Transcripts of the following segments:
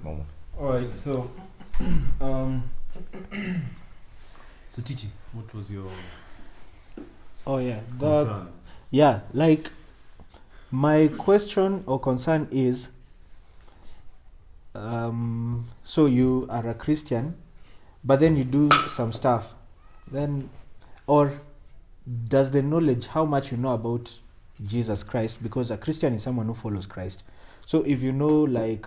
Normal. Alright, so so teaching, what was your concern? Yeah, like my question or concern is, so you are a Christian, but then you do some stuff, then, or does the knowledge, how much you know about Jesus Christ, because a Christian is someone who follows Christ. So if you know, like,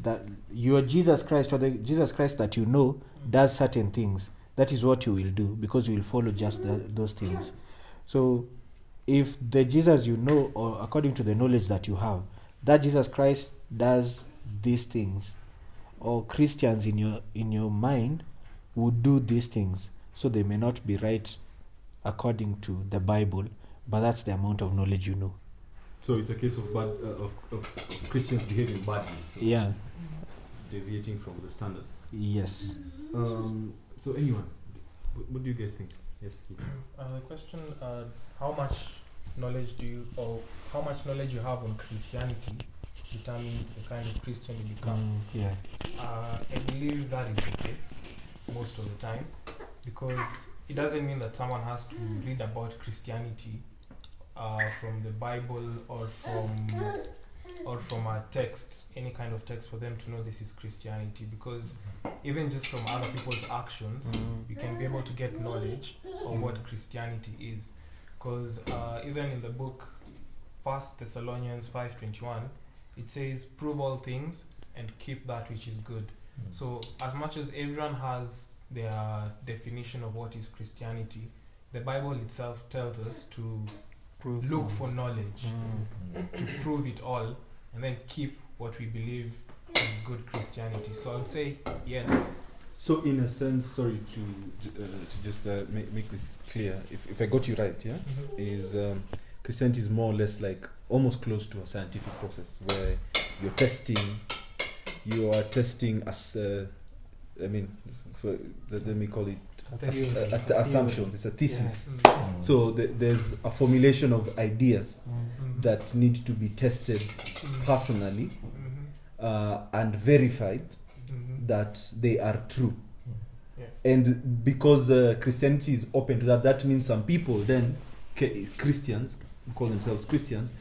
that your Jesus Christ, or the Jesus Christ that you know does certain things, that is what you will do, because you will follow just those things. So if the Jesus you know, or according to the knowledge that you have, that Jesus Christ does these things, or Christians in your mind would do these things, so they may not be right according to the Bible, but that's the amount of knowledge you know. So it's a case of bad of Christians behaving badly. So Yeah. deviating from the standard. Yes. So anyone, what do you guys think? Yes. The question: how much knowledge you have on Christianity determines the kind of Christian you become. Yeah. I believe that is the case most of the time, because it doesn't mean that someone has to read about Christianity from the Bible or from a text, any kind of text, for them to know this is Christianity, because even just from other people's actions, you can be able to get knowledge of what Christianity is. Because even in the book 1 Thessalonians 5:21, it says, "Prove all things and keep that which is good." So as much as everyone has their definition of what is Christianity, the Bible itself tells us to look for knowledge, to prove it all, and then keep what we believe is good Christianity. So I would say yes. So in a sense, sorry to just make this clear, if I got you right, yeah, is Christianity is more or less like almost close to a scientific process where you are testing as let me call it the assumptions. It's a thesis. So there's a formulation of ideas that need to be tested personally and verified that they are true. And because Christianity is open to that, that means some people then, Christians, call themselves Christians,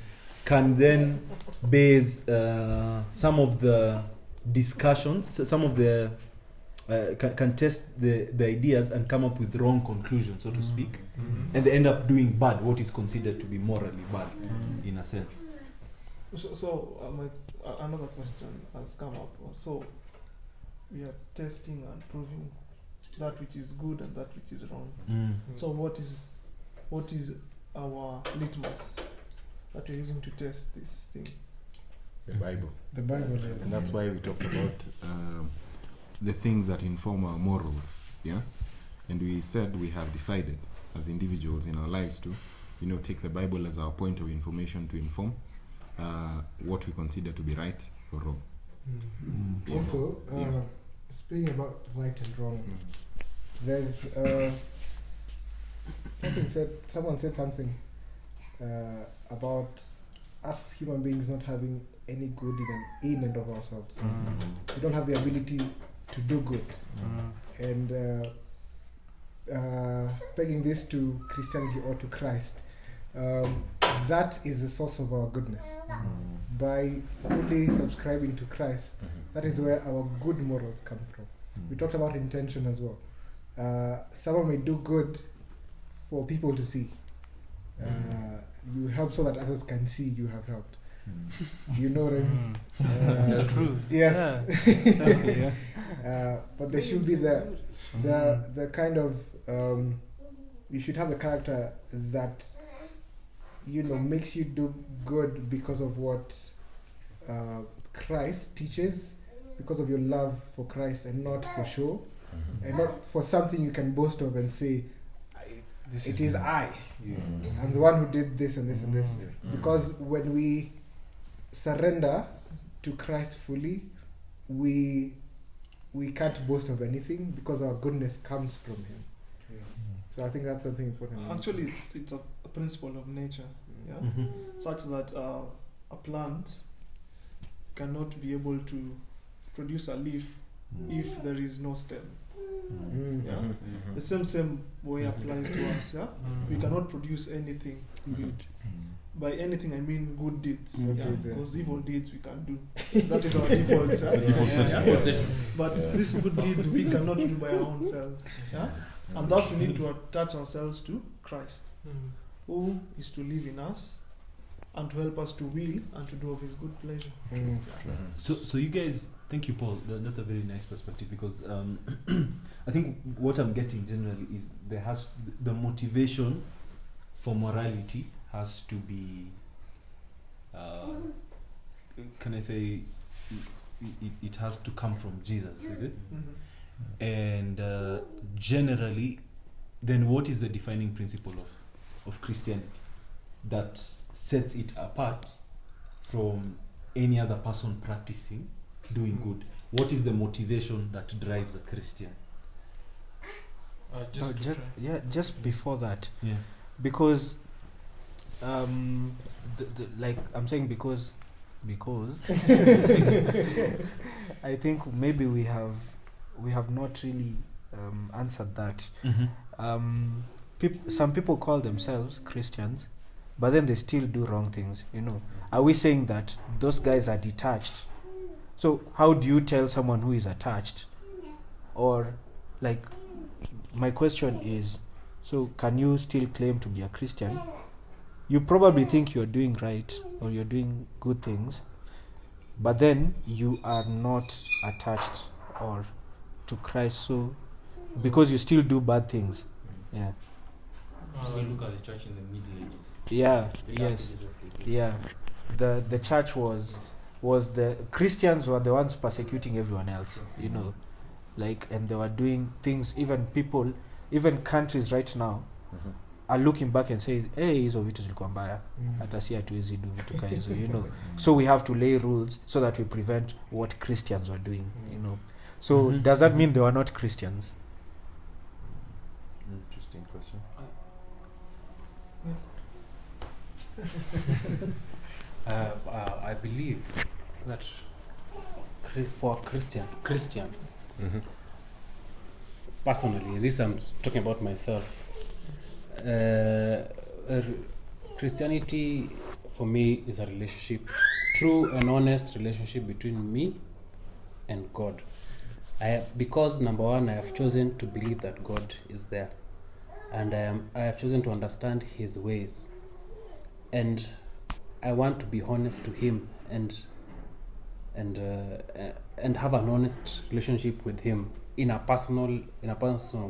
can then base some of the discussions, some of the can test the ideas and come up with wrong conclusions, so to speak, and they end up doing bad, what is considered to be morally bad, in a sense. So another question has come up. So we are testing and proving that which is good and that which is wrong. So what is our litmus that we're using to test this thing? The Bible. The Bible. And that's why we talked about the things that inform our morals, yeah? And we said we have decided as individuals in our lives to, take the Bible as our point of information to inform what we consider to be right or wrong. Also, speaking about right and wrong, there's someone said something about us human beings not having any good in and of ourselves. We don't have the ability to do good. And pegging this to Christianity or to Christ, that is the source of our goodness. By fully subscribing to Christ, that is where our good morals come from. We talked about intention as well. Someone may do good for people to see. You help so that others can see you have helped. You know what I mean? True. Yes. Yeah. But there should be the kind of you should have the character that makes you do good because of what Christ teaches, because of your love for Christ, and not for show, and not for something you can boast of and say, it is I. I'm the one who did this and this and this. Because when we surrender to Christ fully, we can't boast of anything because our goodness comes from Him. So I think that's something important. Actually, it's a principle of nature, such that a plant cannot be able to produce a leaf if there is no stem. Mm. Yeah. Mhm. The same way applies to us. Yeah, we cannot produce anything. By anything I mean good deeds. Good Yeah, deeds, yeah. because evil deeds we can do. That is our default. It's a Yeah? default setting. Yeah. Default setting. But these good deeds we cannot do by our own self. Yeah, and thus we need to attach ourselves to Christ, who is to live in us and to help us to will and to do of His good pleasure. Mm. So you guys, thank you, Paul. That's a very nice perspective because I think what I'm getting generally is the motivation for morality has to be, can I say, it has to come from Jesus, is it? Mhm. And generally, then what is the defining principle of Christianity that sets it apart from any other person practicing doing good? What is the motivation that drives a Christian? Just to try. Just before that, Yeah. because like I'm saying because I think maybe we have not really answered that. Some people call themselves Christians, but then they still do wrong things. Are we saying that those guys are detached? So how do you tell someone who is attached? Or like, my question is, so can you still claim to be a Christian? You probably think you're doing right or you're doing good things, but then you are not attached or to Christ, so because you still do bad things. Yeah. We look at the church in the Middle Ages. Yeah. The Yes. Dark Ages of the- Yeah. The church was the Christians were the ones persecuting everyone else, and they were doing things, even countries right now are looking back and say, hey, hizo vitu zilikuwa mbaya, hata si hatuwezi do vitu kama hizo, so we have to lay rules so that we prevent what Christians were doing, so does that mean they were not Christians? Interesting question. I believe that for a Christian, personally, this I'm talking about myself. Christianity for me is a relationship, true and honest relationship between me and God. Because number one, I have chosen to believe that God is there, and I have chosen to understand His ways, and I want to be honest to Him and have an honest relationship with Him in a personal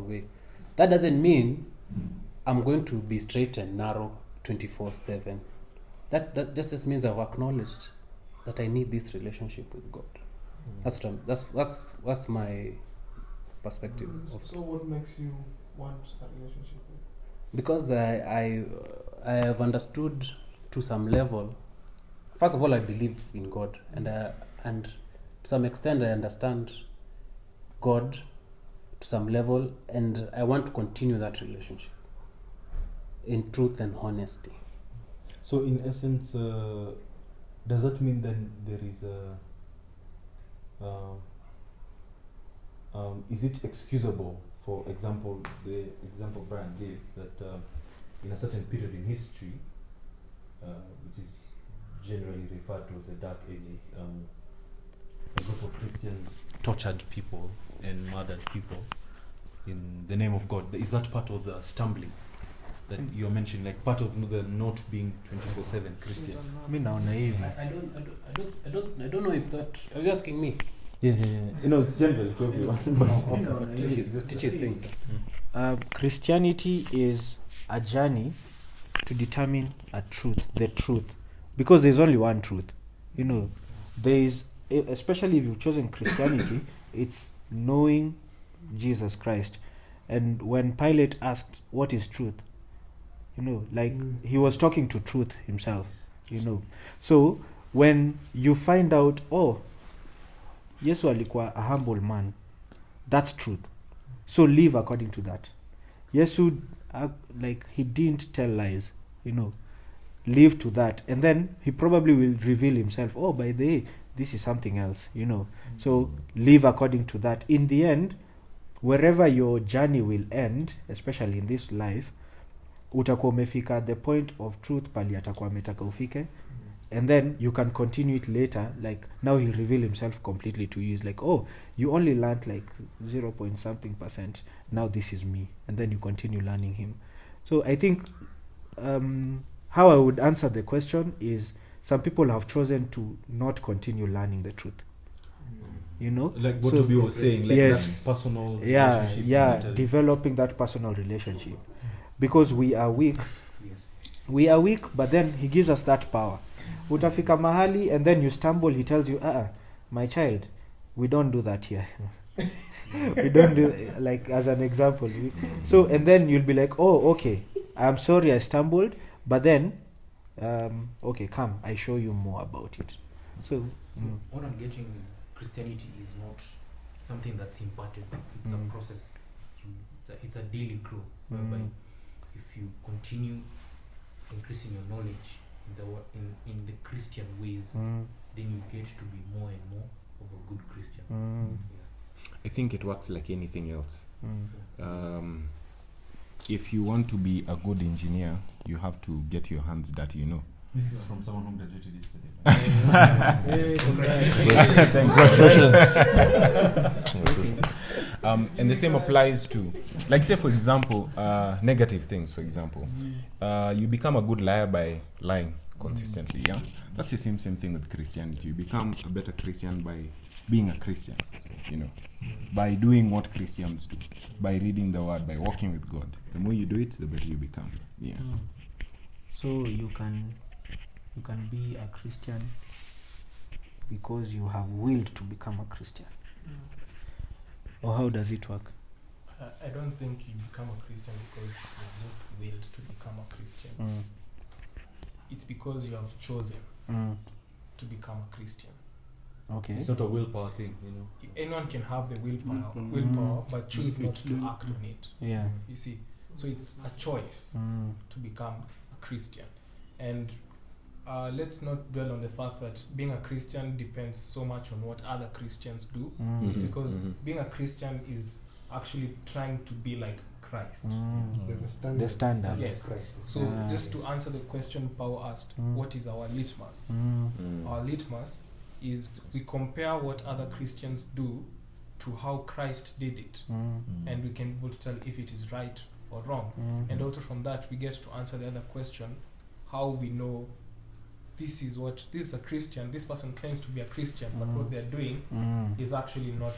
way. That doesn't mean I'm going to be straight and narrow 24/7. That just means I've acknowledged that I need this relationship with God. That's my perspective. So what makes you want a relationship with? Because I have understood to some level. First of all, I believe in God, and to some extent, I understand God to some level, and I want to continue that relationship in truth and honesty. So in essence, does that mean then there is is it excusable, for example, the example Brian gave, that in a certain period in history, which is generally referred to as the Dark Ages, a group of Christians tortured people and murdered people in the name of God? Is that part of the stumbling that you're mentioning, like part of the not being 24/7 Christian? Mi naona hivi. I don't know if that. Are you asking me? Yeah. It's general to everyone. Teach is saying so. Christianity is a journey to determine the truth, because there's only one truth. There is, especially if you've chosen Christianity, it's knowing Jesus Christ. And when Pilate asked, what is truth? He was talking to truth himself, So when you find out, Yesu alikuwa a humble man, that's truth. So live according to that. Yesu, he didn't tell lies, live to that. And then he probably will reveal himself. By the way, this is something else, you know. So live according to that. In the end, wherever your journey will end, especially in this life, utakuwa umefika at the point of truth pali atakuwa ametaka ufike, and then you can continue it later. Like now he'll reveal himself completely to you. It's like, oh, you only learned like 0 point something %. Now this is me, and then you continue learning him. So I think how I would answer the question is, some people have chosen to not continue learning the truth. You know, Like what So- we were saying, like Yes. that personal yeah, relationship. yeah, mentally. developing that personal relationship, because we are weak. Yes. We are weak, but then he gives us that power. Utafika mahali and then you stumble, he tells you, my child, we don't do that here. We don't do, like, as an example. So, and then you'll be like, oh, okay, I'm sorry I stumbled, but then, okay, come, I show you more about it. So, What I'm getting is Christianity is not something that's imparted. It's a process. It's a daily growth, whereby if you continue increasing your knowledge in the Christian ways, then you get to be more and more of a good Christian. I think it works like anything else. If you want to be a good engineer, you have to get your hands dirty, you know. This is from someone who graduated yesterday. And the same applies to, like, say for example, negative things. For example, you become a good liar by lying consistently. Yeah, that's the same thing with Christianity. You become a better Christian by being a Christian. You know, by doing what Christians do, by reading the Word, by walking with God. The more you do it, the better you become. Yeah. so you can be a Christian because you have willed to become a Christian. Or how does it work? I don't think you become a Christian because you just willed to become a Christian. It's because you have chosen to become a Christian. Okay. It's not a willpower thing, you know. Anyone can have the willpower, but choose not to act on it. Yeah. You see, so it's a choice to become a Christian, and let's not dwell on the fact that being a Christian depends so much on what other Christians do, because being a Christian is actually trying to be like Christ. There's a standard. The standard. Yes. Christ is So Ah, just to answer the question Pao asked, what is our litmus? Our litmus is we compare what other Christians do to how Christ did it, and we can be able to tell if it is right or wrong. And also from that we get to answer the other question, how we know this is a Christian, this person claims to be a Christian, but what they're doing is actually not,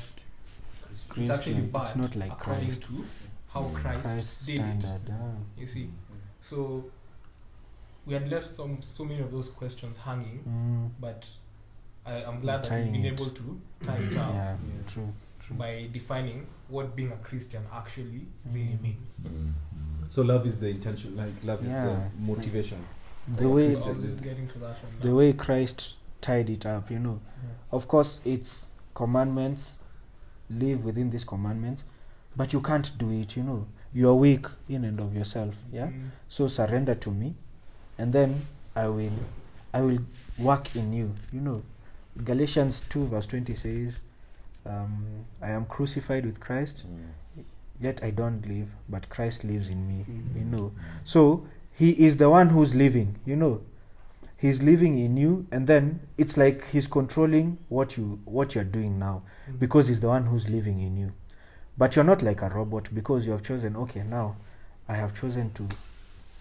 it's actually bad, It's not like according Christ. to how Christ Christ did standard. it. You see, so we had left so many of those questions hanging, but I'm glad that we've Tying been it. able to tie it up Yeah, true. by defining what being a Christian actually really means. So love is the intention, like love is Yeah. the motivation. The Yes, way so I'll just get into that one the now. way Christ tied it up, you know. Of course, it's commandments. Live within these commandments, but you can't do it. You know, you are weak in and of yourself. Yeah. So surrender to me, and then I will work in you. You know, Galatians 2:20 says, "I am crucified with Christ, yet I don't live, but Christ lives in me." You know, so he is the one who's living. You know, he's living in you, and then it's like he's controlling what you're doing now, because he's the one who's living in you. But you're not like a robot, because you have chosen, okay, now I have chosen to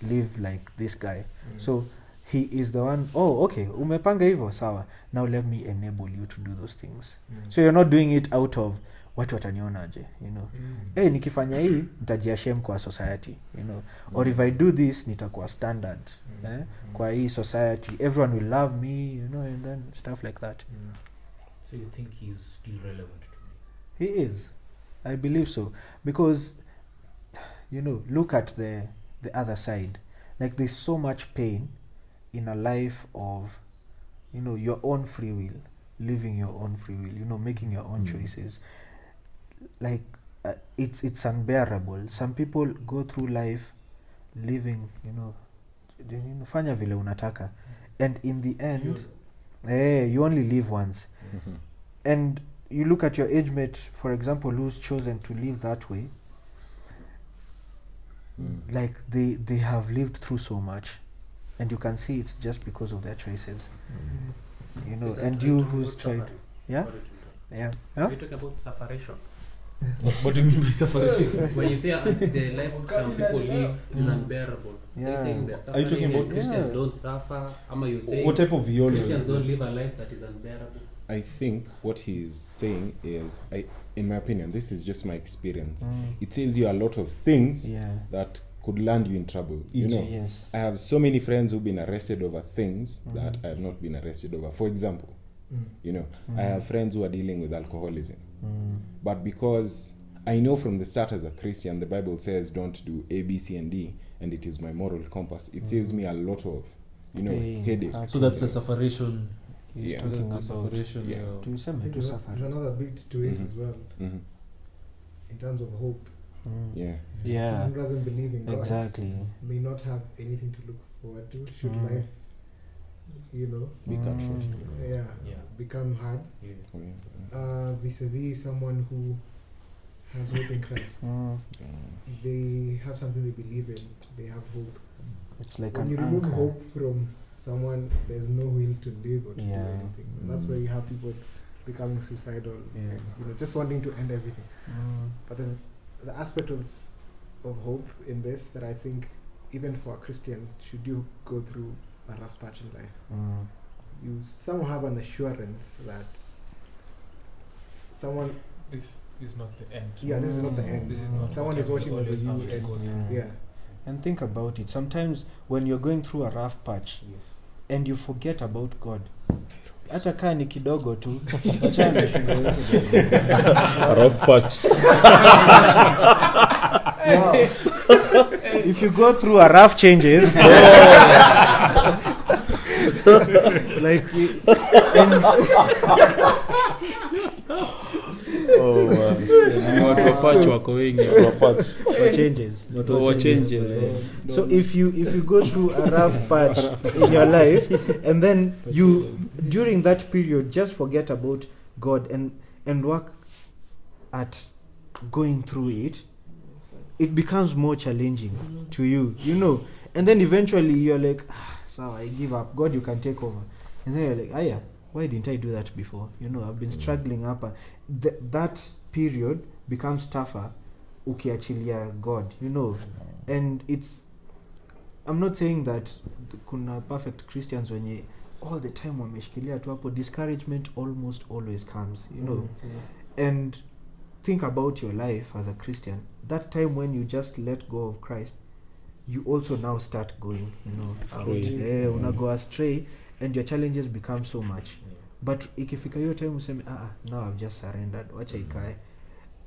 live like this guy. So he is the one, oh, okay, umepanga hivyo, sawa, now let me enable you to do those things. So you're not doing it out of watu watanionaje, you know. Hey, nikifanya hii nitajiashame kwa society, you know. Or if I do this nitakuwa standard kwa hii society, everyone will love me, you know, and then stuff like that. So you think he's still relevant today? He is. I believe so. Because, you know, look at the other side. Like, there's so much pain in a life of, you know, your own free will, living your own free will, you know, making your own choices. Like, it's unbearable. Some people go through life living, you know, fanya vile unataka. And in the end, You only live once. And you look at your age mate, for example, who's chosen to live that way, like they have lived through so much, and you can see it's just because of their choices. You know, Is that and are you talking who's about tried, suffering? yeah, Sorry to interrupt. yeah, Are huh? you talking about separation? What do you mean by separation? When you say the life some people live is unbearable, are you Yeah. saying they're Are you suffering talking and about- Christians Yeah. don't suffer? Am you saying What type of violence? Christians don't is live a this? life that is unbearable? I think what he's saying is, in my opinion, this is just my experience. It saves you a lot of things Yeah. that could land you in trouble. You know, Yes. I have so many friends who've been arrested over things that I have not been arrested over. For example, you know, I have friends who are dealing with alcoholism. But because I know from the start as a Christian, the Bible says don't do A, B, C, and D, and it is my moral compass. It saves me a lot of, you know, Pain. headache. So that's the separation. He's Yeah. talking The about. separation. Yeah. Do you say I me think to there's, suffer? there's another bit to it Mhm. as well, Mhm. in terms of hope. Yeah. Yeah. Someone who doesn't believe in God Exactly. may not have anything to look forward to should life, you know, Be cut short. yeah, Yeah. become hard. Yeah. Vis-a-vis someone who has hope in Christ. They have something they believe in. They have hope. It's like When an you remove anchor. hope from someone, there's no will to live or to do Yeah. anything. And that's where you have people becoming suicidal, Yeah. you know, just wanting to end everything. But there's the aspect of hope in this that I think, even for a Christian, should you go through a rough patch in life, you somehow have an assurance that someone, This is not the end. yeah, this is not the end. This is not Someone what is you watching over always you, have to and go through. yeah. And think about it. Sometimes when you're going through a rough patch and you forget about God, hata kaa ni kidogo tu, achana na shingo yote. Rough patch. Wow. If you go through a rough changes, like, and Ni watu wa patch wako wengi. Watu wa patch. changes. Watu wa changes. So if you go through a rough patch in your life, and then you during that period just forget about God and work at going through it, it becomes more challenging to you, you know. And then eventually you're like, so I give up. God, you can take over. And then you're like, yeah, why didn't I do that before? You know, I've been struggling up. That period becomes tougher. Ukiachilia God, you know. And I'm not saying that kuna perfect Christians wenye all the time wameshikilia tu hapo. Discouragement almost always comes, you know. And think about your life as a Christian. That time when you just let go of Christ, you also now start going, you know, Astray. una go astray, and your challenges become so much. But ikifika hiyo time useme, now I've just surrendered, wacha ikae.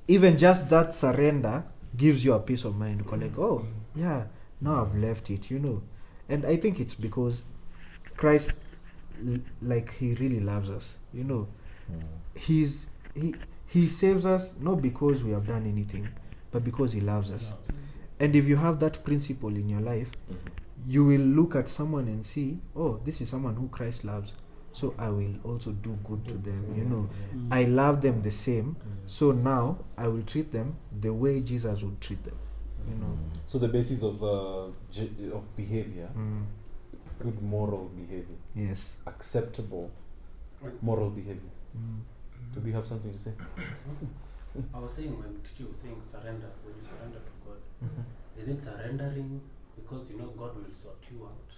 Even just that surrender gives you a peace of mind. Uko like, oh yeah, now I've left it, you know. And I think it's because Christ, like, he really loves us, you know. He saves us not because we have done anything, but because he loves us. And if you have that principle in your life, you will look at someone and see, oh, this is someone who Christ loves, so I will also do good to them, you know. I love them the same, so now I will treat them the way Jesus would treat them, you know. So the basis of behavior, good moral behavior, Yes. acceptable moral behavior. Do we have something to say? I was saying when teacher was saying surrender, when you surrender to God, is it surrendering because you know God will sort you out?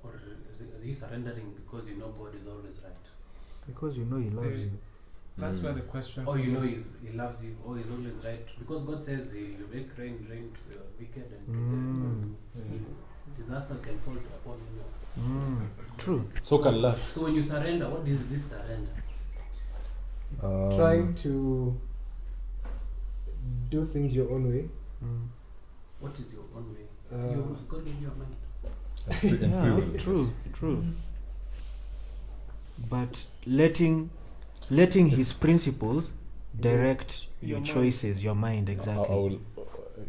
Or is you surrendering because you know God is always right? Because you know he loves you. That's where the question. Or you know he loves you, or he's always right. Because God says he'll make rain to the wicked and to the disaster can fall upon you. True. So can love. So when you surrender, what is this surrender? Trying to do things your own way. What is your own way? It's God gave you a mind. Yeah, true. But letting his principles direct your mind. choices, your mind, exactly.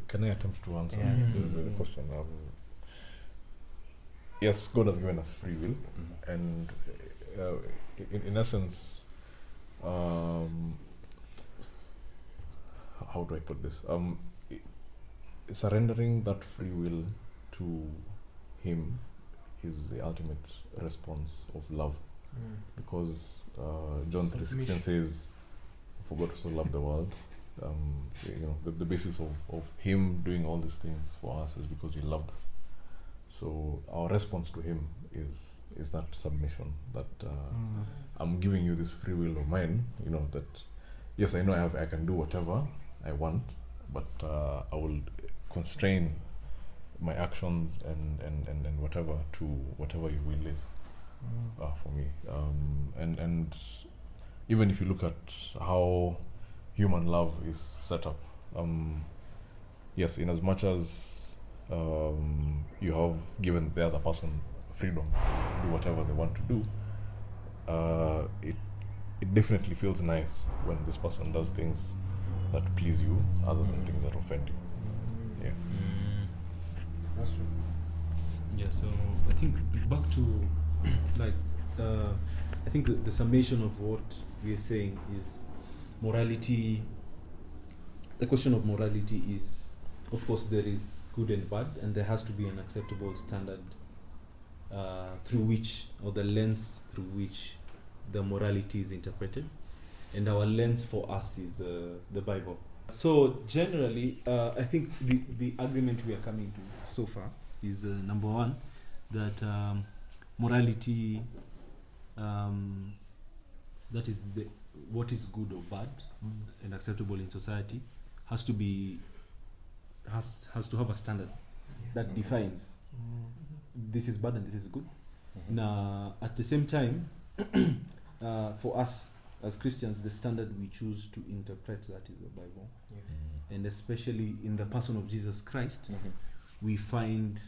Can I attempt to answer Yeah. the question? yes, God has given us free will, and in essence, how do I put this? Surrendering that free will to Him is the ultimate response of love, because John 3:16 says, "For God so loved the world." The basis of Him doing all these things for us is because He loved us. So our response to Him is that submission, that I'm giving you this free will of mine. That yes, I know I can do whatever I want, but I will constrain my actions and whatever to whatever your will is for me. And even if you look at how human love is set up, yes, in as much as you have given the other person freedom to do whatever they want to do, it definitely feels nice when this person does things that please you other than things that offend you. Yeah. That's true. Yeah, so I think back to I think the summation of what we are saying is morality. The question of morality is, of course, there is good and bad, and there has to be an acceptable standard through which, or the lens through which the morality is interpreted. And our lens for us is the Bible. So generally, I think the agreement we are coming to so far is number one, that morality, that is what is good or bad and acceptable in society, has to have a standard that defines this is bad and this is good. Now, at the same time, for us as Christians, the standard we choose to interpret that is the Bible, and especially in the person of Jesus Christ, we find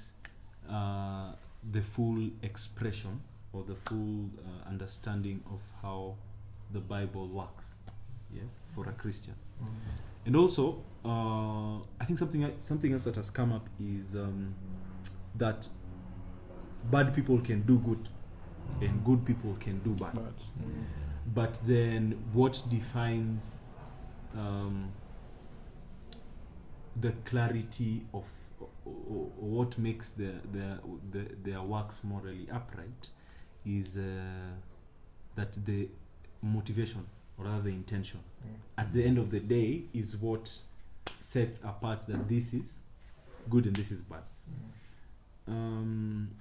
the full expression or the full understanding of how the Bible works. Yes, for a Christian. And also, I think something else that has come up is that bad people can do good, and good people can do bad. But then, what defines the clarity of, or what makes their works morally upright, is that the motivation, or rather the intention, at the end of the day, is what sets apart that this is good and this is bad. And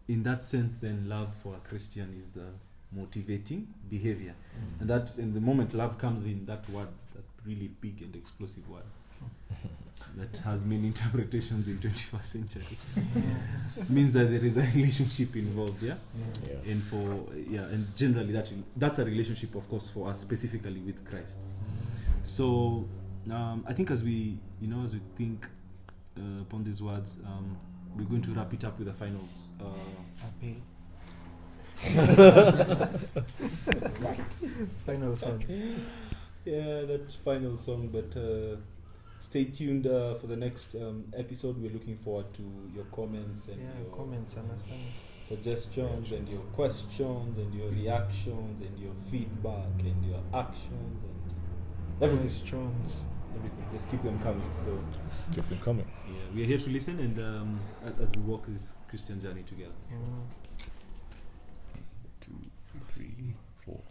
in that sense, then, love for a Christian is the motivating behavior. And that, in the moment love comes in, that word, that really big and explosive word, that has many interpretations in 21st century, means that there is a relationship involved, and generally that's a relationship, of course, for us specifically with Christ. So I think as we think upon these words, we're going to wrap it up with the finals. Final song. Yeah, that final song, but stay tuned for the next episode. We're looking forward to your comments and your comments and suggestions and your questions and your reactions and your feedback and your actions and everything. Everything. Just keep them coming. So keep them coming. Yeah, we are here to listen, and as we walk this Christian journey together. 2, 3, 4.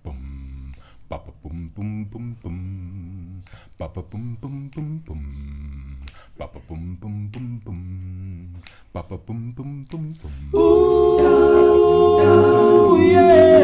Boom, ba ba boom boom boom boom, ba ba boom boom boom boom, ba ba boom boom boom boom, ba ba boom boom boom boom. Ooh, yeah.